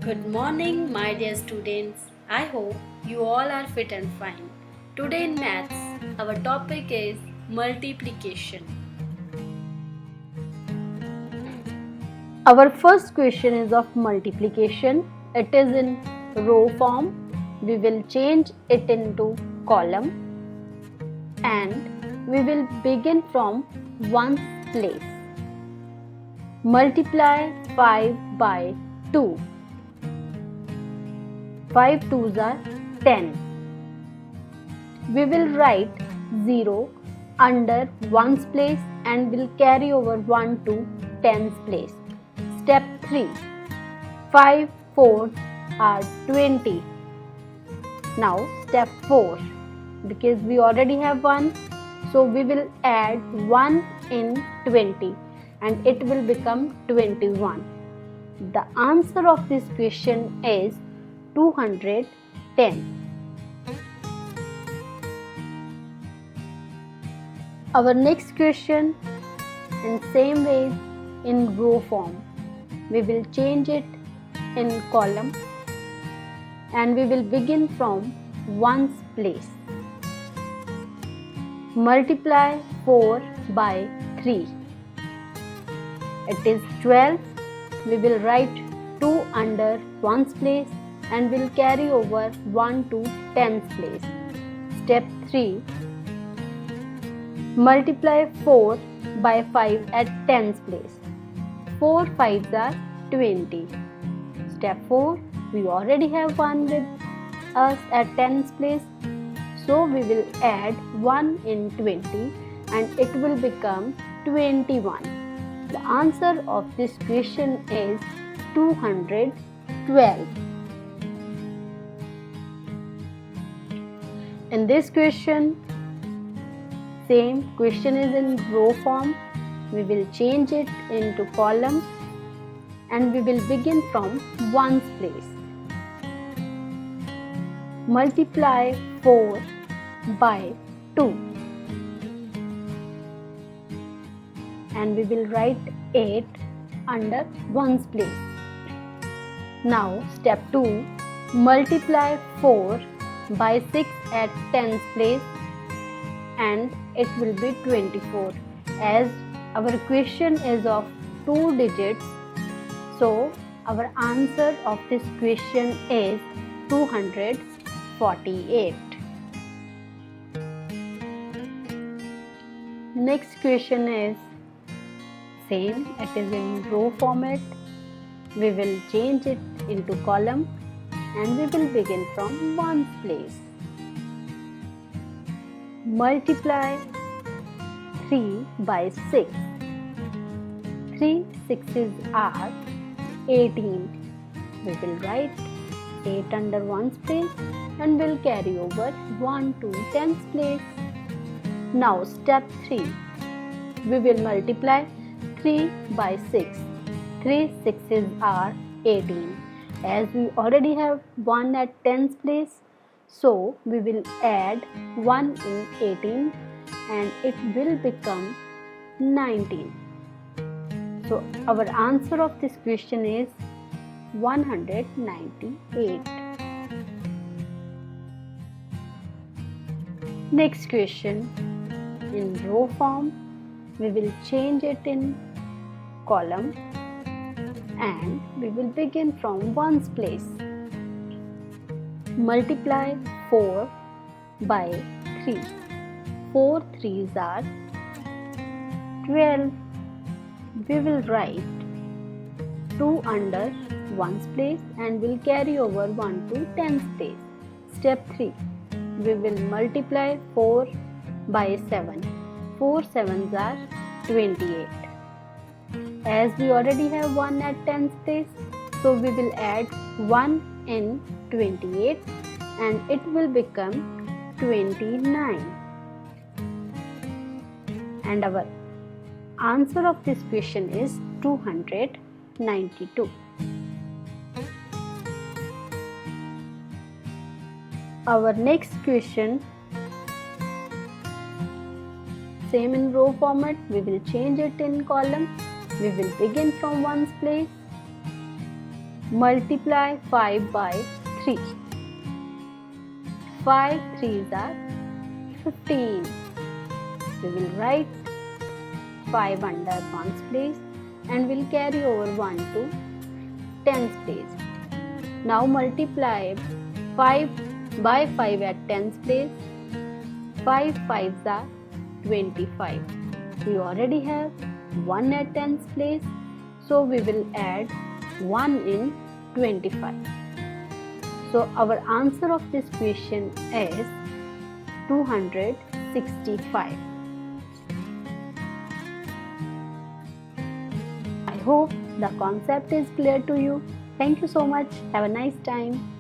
Good morning, my dear students. I hope you all are fit and fine. Today in maths, our topic is multiplication. Our first question is of multiplication. It is in row form. We will change it into column and we will begin from ones place. Multiply 5 by 2. 5 2s are 10. We will write 0 under 1's place and will carry over 1 to 10's place. Step 3. 5 4 are 20. Now step 4. Because we already have 1, so we will add 1 in 20 and it will become 21. The answer of this question is 210. Our next question, in same way in row form, we will change it in column and we will begin from ones place. Multiply 4 by 3. It is 12. We will write 2 under 1's place and will carry over 1 to 10's place. Step 3. Multiply 4 by 5 at 10's place. 4 5s are 20. Step 4. We already have 1 with us at 10's place. So we will add 1 in 20 and it will become 21. The answer of this question is 212. In this question, same question is in row form. We will change it into column and we will begin from 1's place. Multiply 4 by 2 and we will write 8 under 1's place. Now step 2. Multiply 4 by 6 at 10's place and it will be 24. As our question is of 2 digits, so our answer of this question is 248. Next question is same, it is in row format. We will change it into column and we will begin from 1's place. Multiply 3 by 6. 3 6s are 18. We will write 8 under 1's place and will carry over 1 to 10's place. Now step 3. We will multiply 3 by 6. 3 6s are 18. As we already have 1 at 10's place, so we will add 1 in 18 and it will become 19. So our answer of this question is 198. Next question, in row form, we will change it in column and we will begin from 1's place. Multiply 4 by 3. 4 3s are 12. We will write 2 under 1's place and will carry over 1 to 10's place. Step 3. We will multiply 4 by 7. 4 7s are 28. As we already have 1 at 10's place, so we will add 1 in 28 and it will become 29. And our answer of this question is 292. Our next question, same in row format, we will change it in column. We will begin from 1's place. Multiply 5 by 3. 5 3s are 15. We will write 5 under 1's place and will carry over 1 to 10's place. Now multiply 5 by 5 at 10's place. 5 5s are 25. We already have 1 at 10's place, so we will add 1 in 25. So our answer of this question is 265. I hope the concept is clear to you. Thank you so much. Have a nice time.